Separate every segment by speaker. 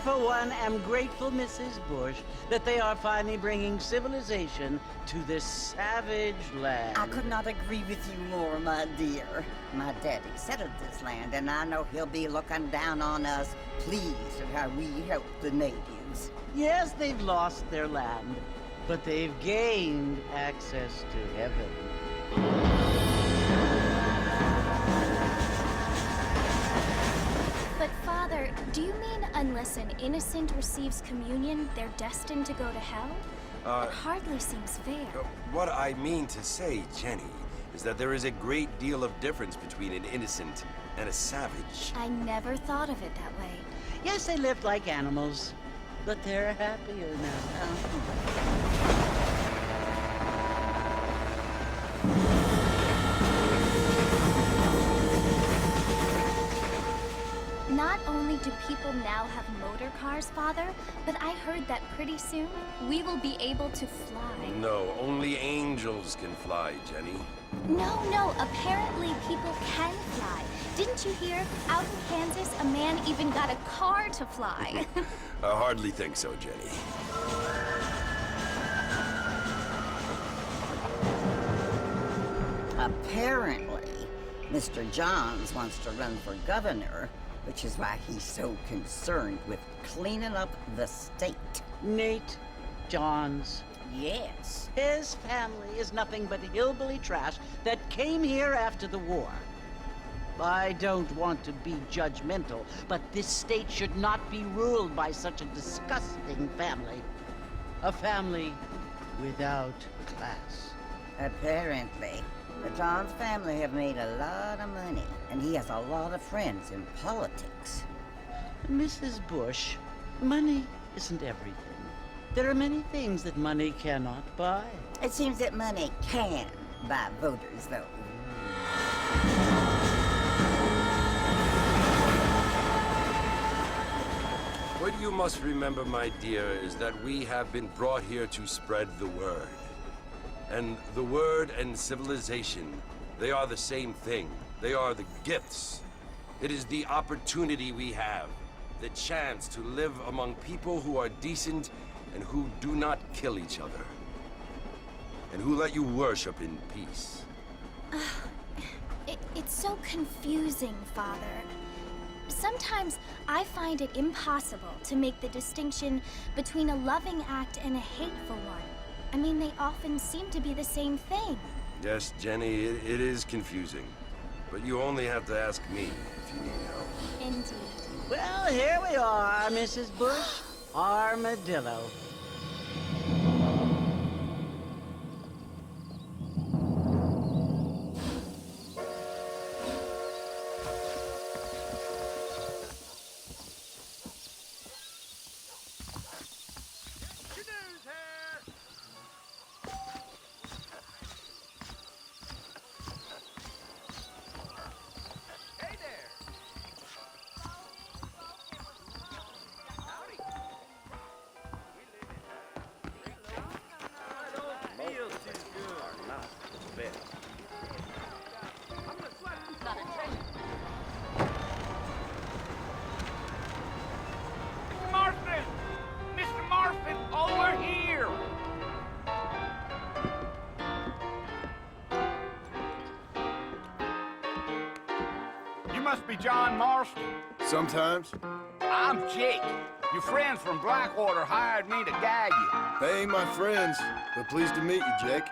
Speaker 1: for one, am grateful, Mrs. Bush, that they are finally bringing civilization to this savage land.
Speaker 2: I could not agree with you more, my dear. My daddy settled this land, and I know he'll be looking down on us, pleased at how we help the natives.
Speaker 1: Yes, they've lost their land, but they've gained access to heaven.
Speaker 3: But Father, do you mean unless an innocent receives communion, they're destined to go to hell? It hardly seems fair.
Speaker 4: What I mean to say, Jenny, is that there is a great deal of difference between an innocent and a savage.
Speaker 3: I never thought of it that way.
Speaker 1: Yes, they lived like animals, but they're happier now.
Speaker 3: Not only do people now have motor cars, Father, but I heard that pretty soon we will be able to fly.
Speaker 4: No, only angels can fly, Jenny.
Speaker 3: No, apparently people can fly. Didn't you hear? Out in Kansas, a man even got a car to fly.
Speaker 4: I hardly think so, Jenny.
Speaker 2: Apparently, Mr. Johns wants to run for governor, which is why he's so concerned with cleaning up the state.
Speaker 1: Nate Johns.
Speaker 2: Yes.
Speaker 1: His family is nothing but hillbilly trash that came here after the war. I don't want to be judgmental, but this state should not be ruled by such a disgusting family. A family without class.
Speaker 2: Apparently. The Johns family have made a lot of money, and he has a lot of friends in politics.
Speaker 1: Mrs. Bush, money isn't everything. There are many things that money cannot buy.
Speaker 2: It seems that money can buy voters, though.
Speaker 4: What you must remember, my dear, is that we have been brought here to spread the word. And the word and civilization, they are the same thing. They are the gifts. It is the opportunity we have, the chance to live among people who are decent and who do not kill each other. And who let you worship in peace.
Speaker 3: It's so confusing, Father. Sometimes I find it impossible to make the distinction between a loving act and a hateful one. I mean, they often seem to be the same thing.
Speaker 4: Yes, Jenny, it is confusing. But you only have to ask me if you need help.
Speaker 3: Indeed.
Speaker 1: Well, here we are, Mrs. Bush. Armadillo.
Speaker 5: Must be John Marston.
Speaker 6: Sometimes.
Speaker 5: I'm Jake. Your friends from Blackwater hired me to guide you.
Speaker 6: They ain't my friends, but pleased to meet you, Jake.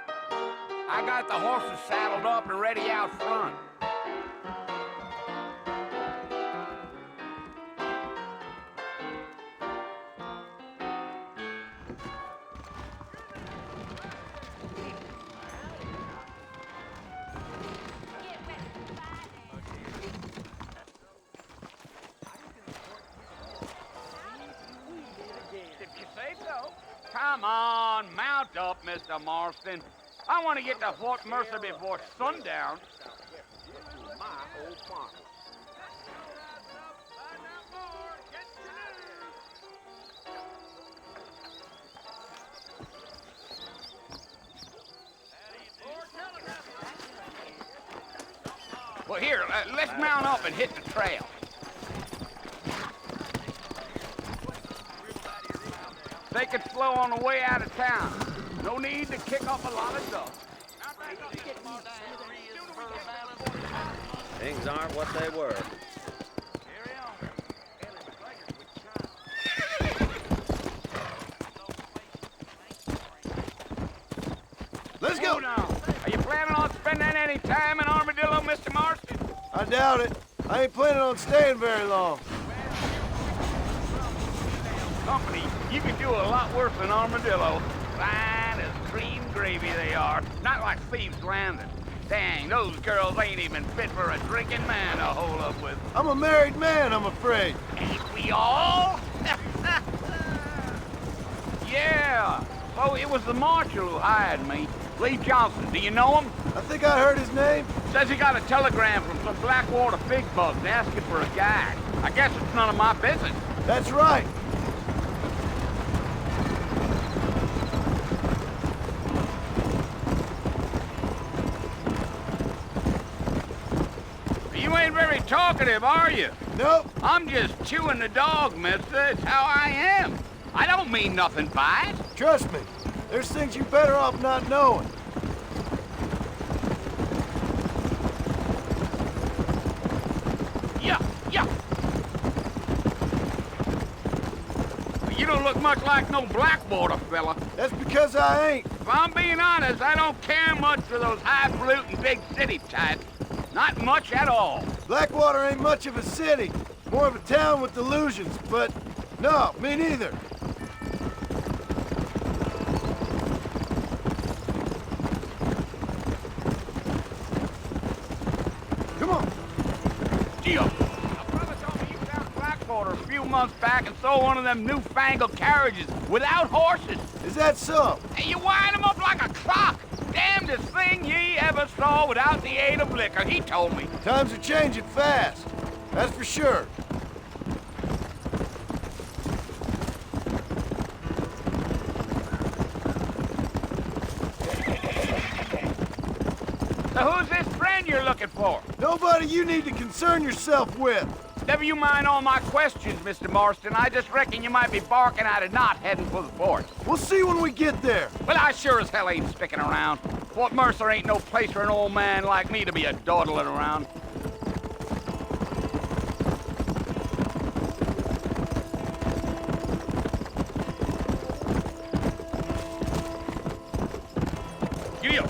Speaker 5: I got the horses saddled up and ready out front. Come on, mount up, Mr. Marston. I want to get to Fort Mercer before sundown. My old farm. Well, here, let's mount up and hit the trail. Take it slow on the way out of town. No need to kick up a lot of dust.
Speaker 7: Things aren't what they were.
Speaker 6: Let's go!
Speaker 5: Now, are you planning on spending any time in Armadillo, Mr. Marston?
Speaker 6: I doubt it. I ain't planning on staying very long.
Speaker 5: Company, you can do a lot worse than Armadillo. Fine as cream gravy they are. Not like Thieves' Landing. Dang, those girls ain't even fit for a drinking man to hold up with.
Speaker 6: I'm a married man, I'm afraid.
Speaker 5: Ain't we all? Yeah. Oh, it was the marshal who hired me. Lee Johnson, do you know him?
Speaker 6: I think I heard his name.
Speaker 5: Says he got a telegram from some Blackwater big bugs asking for a guide. I guess it's none of my business.
Speaker 6: That's right.
Speaker 5: You ain't very talkative, are you?
Speaker 6: Nope.
Speaker 5: I'm just chewing the dog, mister. It's how I am. I don't mean nothing by it.
Speaker 6: Trust me. There's things you're better off not knowing.
Speaker 5: Yeah. You don't look much like no Blackwater fella.
Speaker 6: That's because I ain't.
Speaker 5: If I'm being honest, I don't care much for those highfalutin big city types. Not much at all.
Speaker 6: Blackwater ain't much of a city. More of a town with delusions, but no, me neither. Come on.
Speaker 5: Deal. A brother told me you was out in Blackwater a few months back and sold one of them newfangled carriages without horses.
Speaker 6: Is that so?
Speaker 5: And you wind them up like a clock. Damnedest thing ye ever saw without the aid of liquor, he told me.
Speaker 6: Times are changing fast. That's for sure.
Speaker 5: So who's this friend you're looking for?
Speaker 6: Nobody you need to concern yourself with.
Speaker 5: Never you mind all my questions, Mr. Marston. I just reckon you might be barking at a knot heading for the fort.
Speaker 6: We'll see when we get there.
Speaker 5: Well, I sure as hell ain't sticking around. Fort Mercer ain't no place for an old man like me to be a dawdling around. Giddy-up.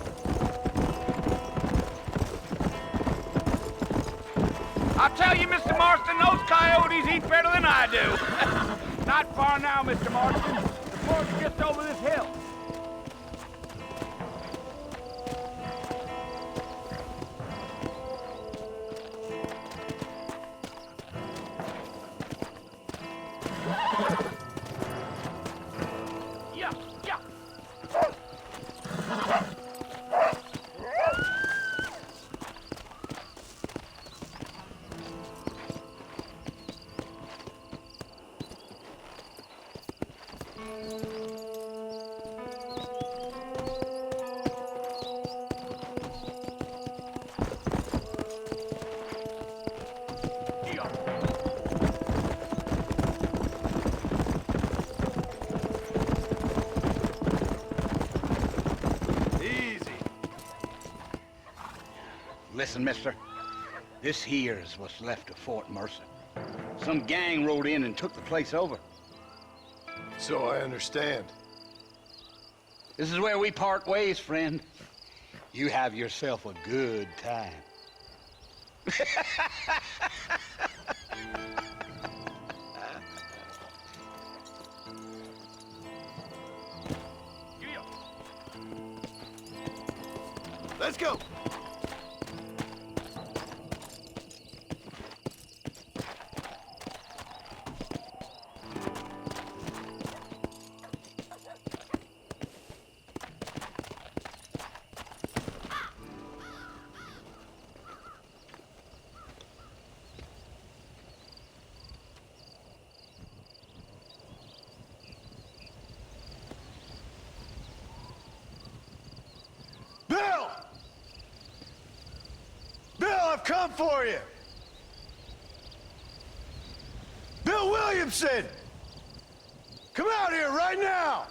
Speaker 5: I'll tell you, Mr. Marston, those coyotes eat better than I do. Not far now, Mr. Marston. The fort's just over this hill. Yeah.
Speaker 8: Listen, mister. This here's what's left of Fort Mercer. Some gang rode in and took the place over.
Speaker 6: So I understand.
Speaker 8: This is where we part ways, friend. You have yourself a good time.
Speaker 6: Let's go. Bill! Bill, I've come for you! Bill Williamson! Come out here right now!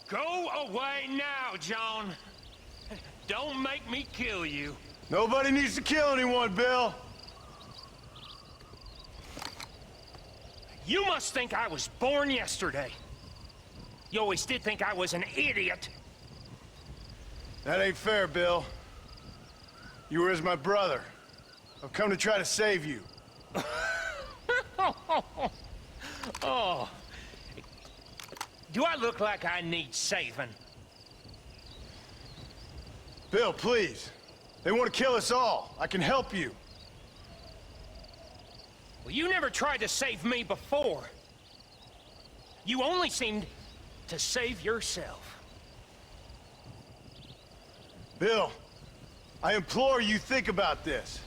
Speaker 7: Go away now, John. Don't make me kill you.
Speaker 6: Nobody needs to kill anyone, Bill.
Speaker 7: You must think I was born yesterday. You always did think I was an idiot.
Speaker 6: That ain't fair, Bill. You were as my brother. I've come to try to save you.
Speaker 7: Oh. Do I look like I need saving?
Speaker 6: Bill, please. They want to kill us all. I can help you.
Speaker 7: Well, you never tried to save me before. You only seemed to save yourself.
Speaker 6: Bill, I implore you think about this.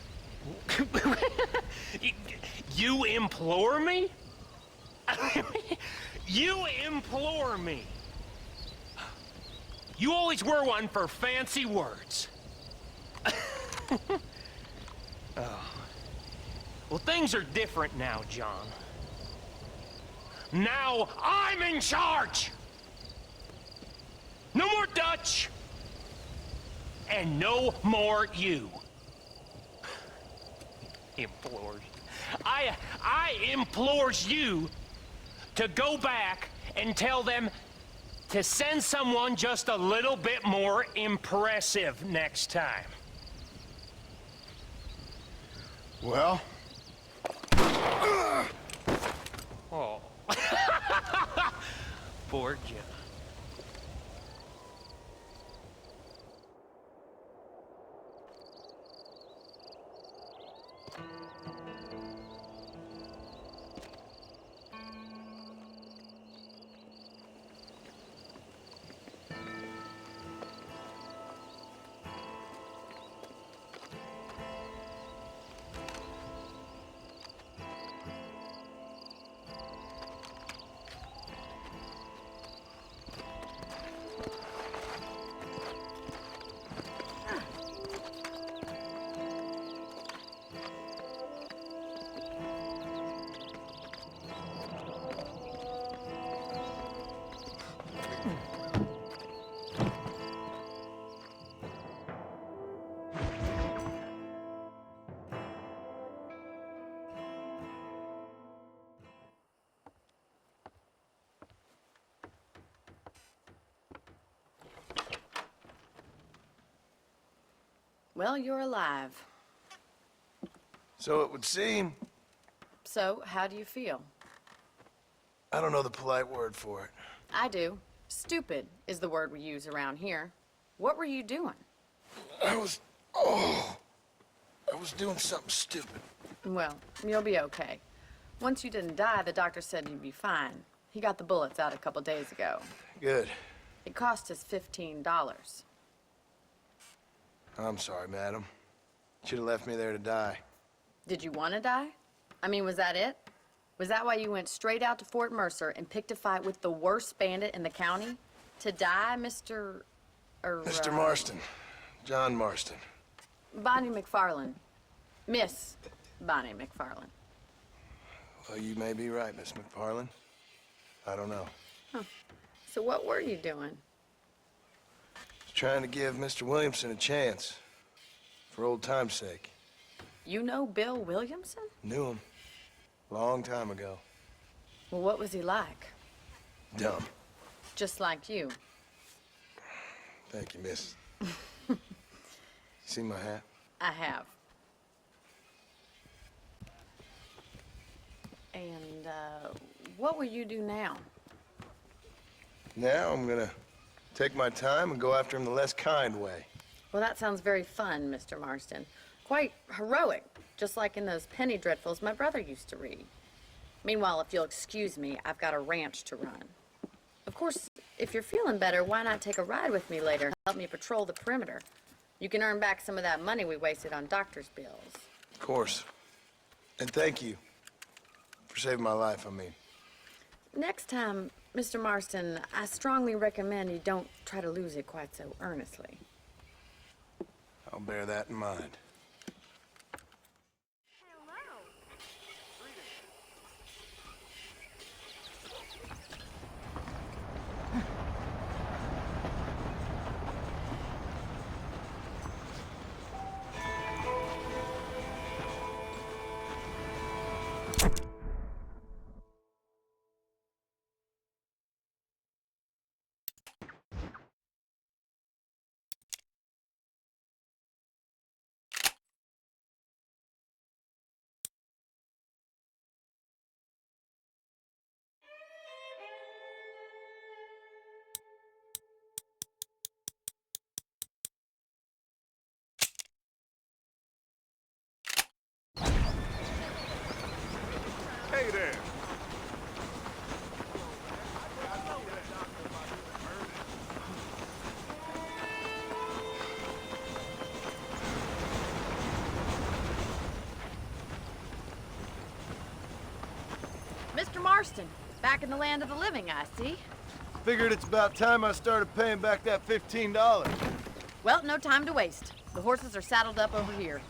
Speaker 7: You implore me? You implore me. You always were one for fancy words. Oh. Well, things are different now, John. Now I'm in charge! No more Dutch! And no more you. Implores. I implores you to go back and tell them to send someone just a little bit more impressive next time.
Speaker 6: Well?
Speaker 7: Oh. Poor John.
Speaker 9: Well, you're alive.
Speaker 6: So it would seem.
Speaker 9: So, how do you feel?
Speaker 6: I don't know the polite word for it.
Speaker 9: I do. Stupid is the word we use around here. What were you doing?
Speaker 6: I was doing something stupid.
Speaker 9: Well, you'll be okay. Once you didn't die, the doctor said you'd be fine. He got the bullets out a couple days ago.
Speaker 6: Good.
Speaker 9: It cost us $15.
Speaker 6: I'm sorry, madam. Should have left me there to die.
Speaker 9: Did you want to die? I mean, was that it? Was that why you went straight out to Fort Mercer and picked a fight with the worst bandit in the county? To die, Mr.
Speaker 6: Mr. Marston. John Marston.
Speaker 9: Bonnie McFarland. Miss Bonnie McFarland.
Speaker 6: Well, you may be right, Miss McFarland. I don't know.
Speaker 9: Huh. So what were you doing?
Speaker 6: Just trying to give Mr. Williamson a chance. For old time's sake.
Speaker 9: You know Bill Williamson?
Speaker 6: Knew him. Long time ago.
Speaker 9: Well, what was he like?
Speaker 6: Dumb.
Speaker 9: Just like you.
Speaker 6: Thank you, miss. You see my hat?
Speaker 9: I have. And, what will you do now?
Speaker 6: Now I'm gonna take my time and go after him the less kind way.
Speaker 9: Well, that sounds very fun, Mr. Marston. Quite heroic, just like in those penny dreadfuls my brother used to read. Meanwhile, if you'll excuse me, I've got a ranch to run. Of course, if you're feeling better, why not take a ride with me later? Help me patrol the perimeter. You can earn back some of that money we wasted on doctor's bills.
Speaker 6: Of course. And thank you for saving my life, I mean.
Speaker 9: Next time, Mr. Marston, I strongly recommend you don't try to lose it quite so earnestly.
Speaker 6: I'll bear that in mind.
Speaker 9: Marston, back in the land of the living, I see.
Speaker 6: Figured it's about time I started paying back that $15.
Speaker 9: Well, no time to waste. The horses are saddled up over here.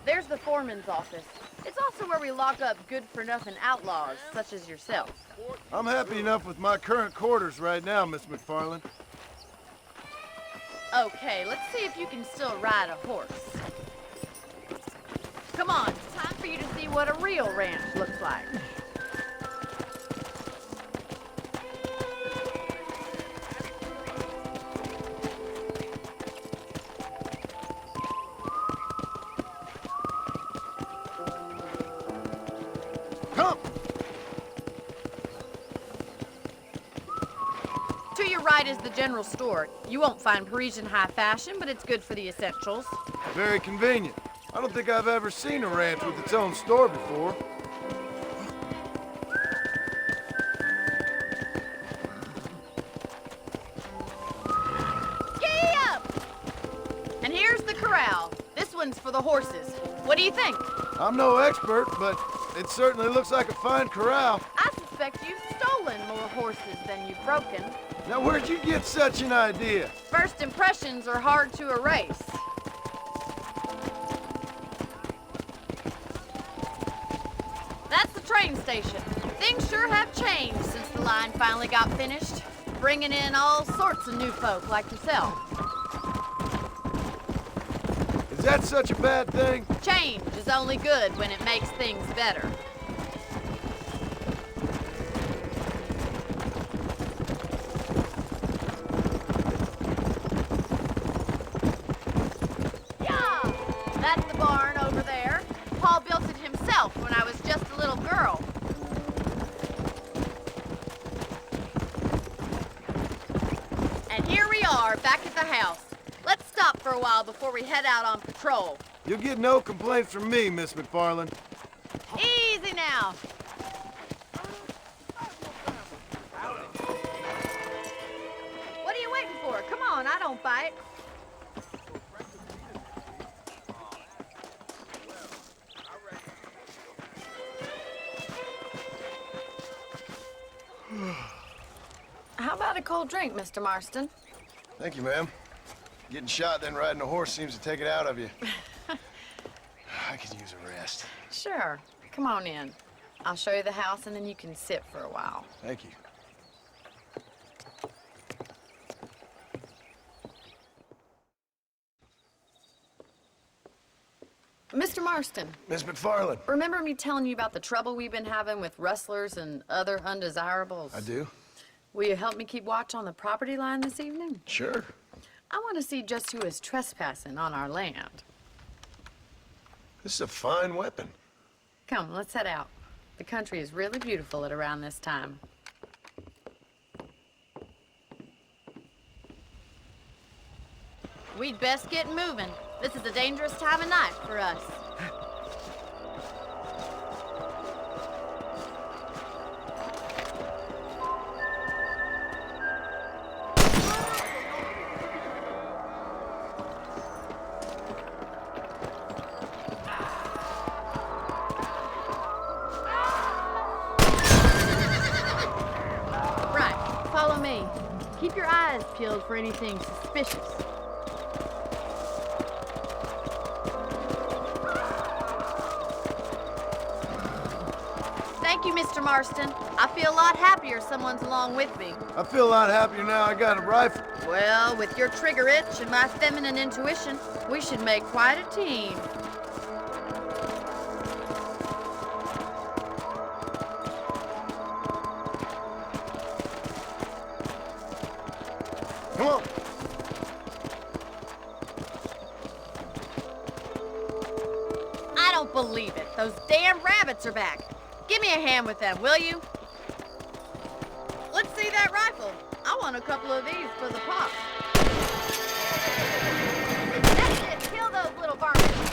Speaker 9: There's the foreman's office. It's also where we lock up good-for-nothing outlaws, such as yourself.
Speaker 6: I'm happy enough with my current quarters right now, Miss McFarland.
Speaker 9: Okay, let's see if you can still ride a horse. Come on, time for you to see what a real ranch looks like.
Speaker 6: Come!
Speaker 9: To your right is the general store. You won't find Parisian high fashion, but it's good for the essentials.
Speaker 6: Very convenient. I don't think I've ever seen a ranch with its own store before.
Speaker 9: Giddy up! And here's the corral. This one's for the horses. What do you think?
Speaker 6: I'm no expert, but it certainly looks like a fine corral.
Speaker 9: I suspect you've stolen more horses than you've broken.
Speaker 6: Now, where'd you get such an idea?
Speaker 9: First impressions are hard to erase. That's the train station. Things sure have changed since the line finally got finished, bringing in all sorts of new folk like yourself.
Speaker 6: Is that such a bad thing?
Speaker 9: Change is only good when it makes things better. Yeah, that's the barn over there. Paul built it himself when I was just a little girl. And here we are, back at the house. Let's stop for a while before we head out on patrol.
Speaker 6: You'll get no complaints from me, Miss McFarland.
Speaker 9: Easy now. What are you waiting for? Come on, I don't bite. How about a cold drink, Mr. Marston?
Speaker 6: Thank you, ma'am. Getting shot, then riding a horse seems to take it out of you. I could use a rest.
Speaker 9: Sure. Come on in. I'll show you the house and then you can sit for a while.
Speaker 6: Thank you.
Speaker 9: Mr. Marston,
Speaker 6: Miss McFarland.
Speaker 9: remember me telling you about the trouble we've been having with rustlers and other undesirables?
Speaker 6: I do?
Speaker 9: Will you help me keep watch on the property line this evening?
Speaker 6: Sure.
Speaker 9: I want to see just who is trespassing on our land.
Speaker 6: This is a fine weapon.
Speaker 9: Come, let's head out. The country is really beautiful at around this time. We'd best get moving. This is a dangerous time of night for us. Right, follow me. Keep your eyes peeled for anything suspicious. Thank you, Mr. Marston. I feel a lot happier someone's along with me.
Speaker 6: I feel a lot happier now I got a rifle.
Speaker 9: Well, with your trigger itch and my feminine intuition, we should make quite a team.
Speaker 6: Come on.
Speaker 9: I don't believe it. Those damn rabbits are back. Give me a hand with them, will you? Let's see that rifle. I want a couple of these for the pop. That's it. Kill those little varmints.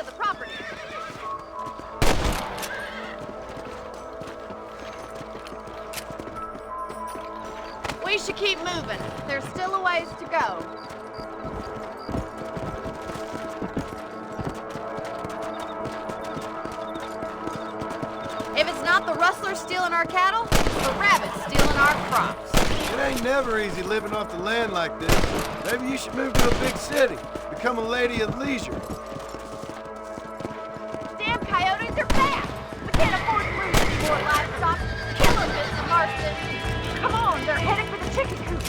Speaker 9: of the property. We should keep moving. There's still a ways to go. If it's not the rustlers stealing our cattle, it's the rabbits stealing our crops.
Speaker 6: It ain't never easy living off the land like this. Maybe you should move to a big city. Become a lady of leisure.
Speaker 9: Damn coyotes are back! We can't afford to lose any more livestock. Kill them, Mr. Marston. Come on, they're heading for the chicken coop.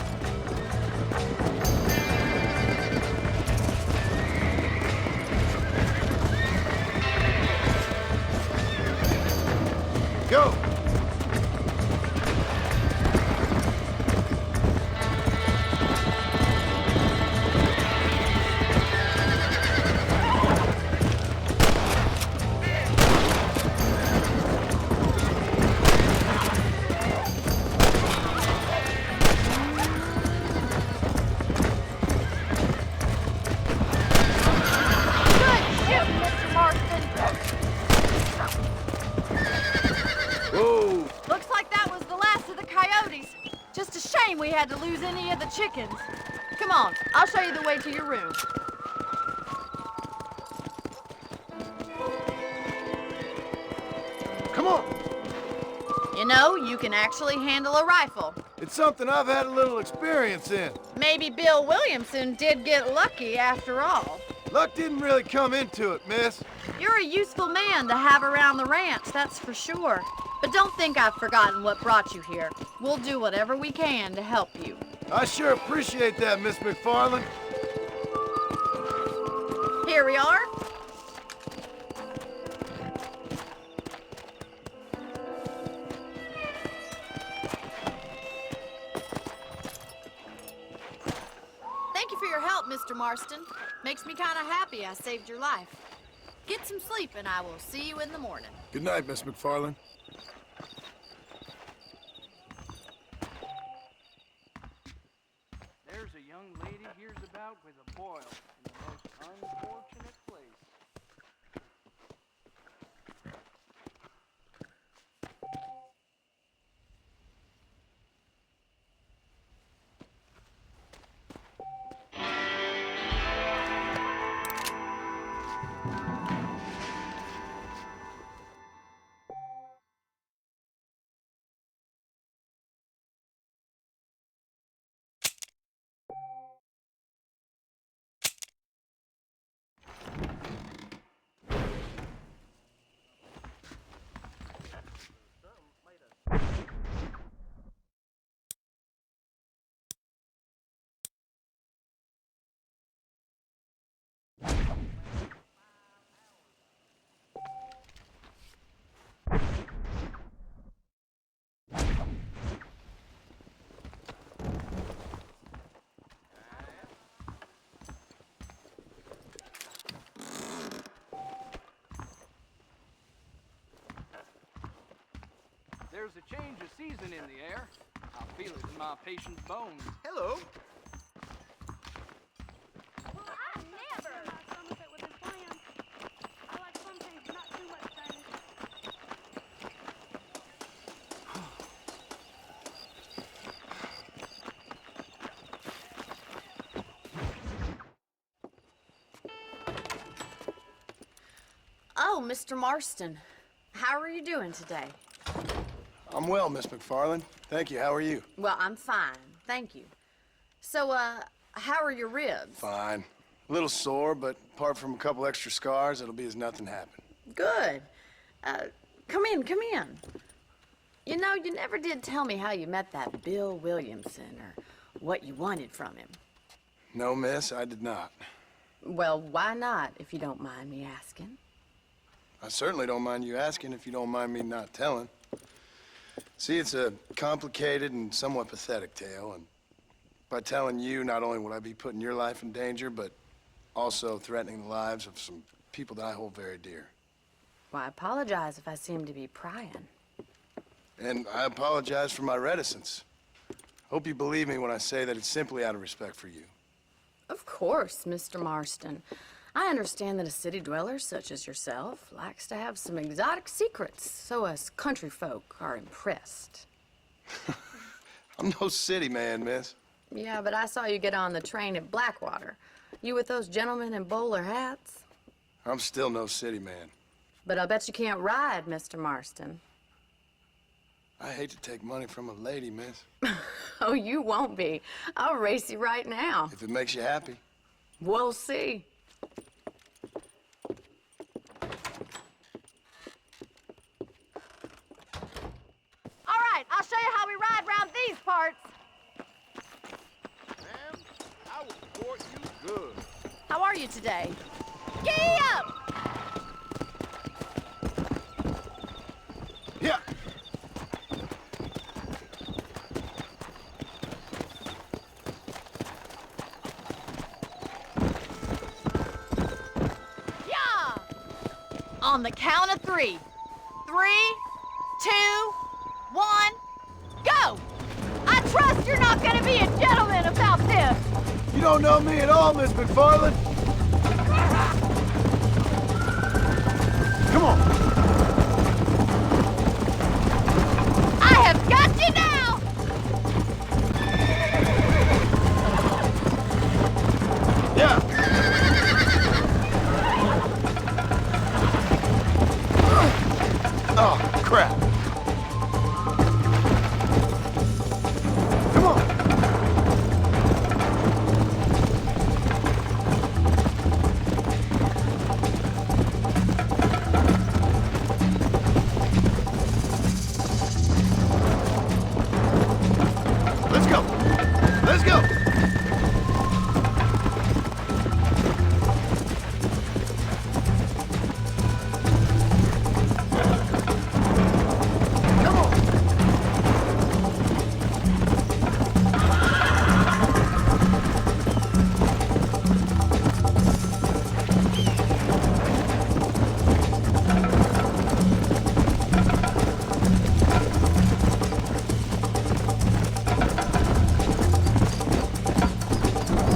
Speaker 6: Go!
Speaker 9: We had to lose any of the chickens. Come on, I'll show you the way to your room.
Speaker 6: Come on!
Speaker 9: You know, you can actually handle a rifle.
Speaker 6: It's something I've had a little experience in.
Speaker 9: Maybe Bill Williamson did get lucky after all.
Speaker 6: Luck didn't really come into it, miss.
Speaker 9: You're a useful man to have around the ranch, that's for sure. But don't think I've forgotten what brought you here. We'll do whatever we can to help you.
Speaker 6: I sure appreciate that, Miss McFarland.
Speaker 9: Here we are. Thank you for your help, Mr. Marston. Makes me kind of happy I saved your life. Get some sleep and I will see you in the morning.
Speaker 6: Good night, Miss McFarland.
Speaker 10: There's a young lady hears about with a boil in the most unfortunate place. There's a change of season in the air. I feel it in my patient's bones.
Speaker 6: Hello.
Speaker 11: Well, I never some of it with his plans. I like some things, but not too much things.
Speaker 9: Oh, Mr. Marston. How are you doing today?
Speaker 6: I'm well, Miss McFarland. Thank you. How are you?
Speaker 9: Well, I'm fine. Thank you. So, how are your ribs?
Speaker 6: Fine. A little sore, but apart from a couple extra scars, it'll be as nothing happened.
Speaker 9: Good. Come in, come in. You know, you never did tell me how you met that Bill Williamson or what you wanted from him.
Speaker 6: No, miss, I did not.
Speaker 9: Well, why not, if you don't mind me asking?
Speaker 6: I certainly don't mind you asking if you don't mind me not telling. See, it's a complicated and somewhat pathetic tale, and by telling you, not only would I be putting your life in danger, but also threatening the lives of some people that I hold very dear.
Speaker 9: Well, I apologize if I seem to be prying.
Speaker 6: And I apologize for my reticence. Hope you believe me when I say that it's simply out of respect for you.
Speaker 9: Of course, Mr. Marston. I understand that a city dweller such as yourself likes to have some exotic secrets, so us country folk are impressed.
Speaker 6: I'm no city man, miss.
Speaker 9: Yeah, but I saw you get on the train at Blackwater. You with those gentlemen in bowler hats?
Speaker 6: I'm still no city man.
Speaker 9: But I'll bet you can't ride, Mr. Marston.
Speaker 6: I hate to take money from a lady, miss.
Speaker 9: Oh, you won't be. I'll race you right now.
Speaker 6: If it makes you happy.
Speaker 9: We'll see.
Speaker 11: All right, I'll show you how we ride around these parts.
Speaker 5: Ma'am, I will support you good.
Speaker 11: How are you today? Giddy up!
Speaker 6: Yeah.
Speaker 11: Yeah! On the count of 3. 3, 2, 1, go! I trust you're not gonna be a gentleman about this.
Speaker 6: You don't know me at all, Miss McFarland. Come on.
Speaker 11: I have got you now!
Speaker 6: Yeah. Oh, crap. Come on. Let's go. Let's go. Come on.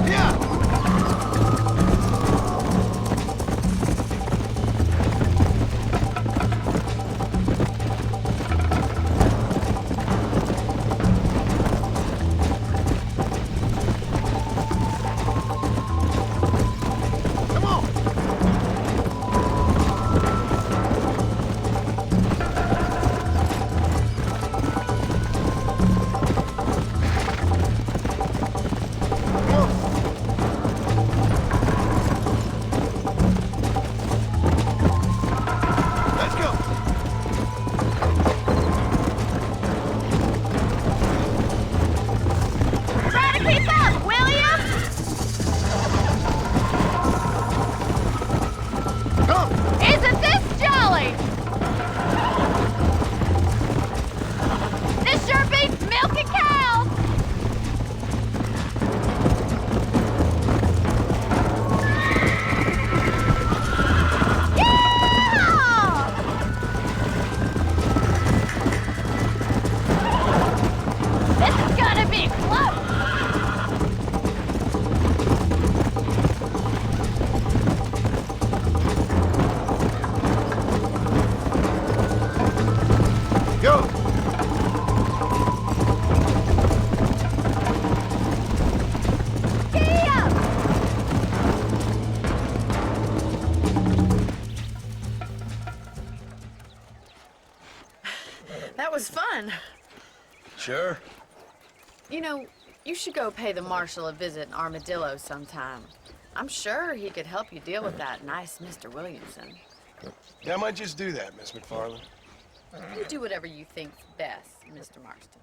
Speaker 6: Yeah. Come on. Come on. Let's go.
Speaker 11: Try to keep up, will you?
Speaker 6: Come.
Speaker 11: Isn't this jolly? This sure beats milking cows. Yeah! This is gonna be close.
Speaker 6: Go.
Speaker 11: Giddy up!
Speaker 9: That was fun.
Speaker 6: Sure.
Speaker 9: You know, you should go pay the marshal a visit in Armadillo sometime. I'm sure he could help you deal with that nice Mr. Williamson.
Speaker 6: Yeah, I might just do that, Miss McFarland.
Speaker 9: You do whatever you think's best, Mr. Marston.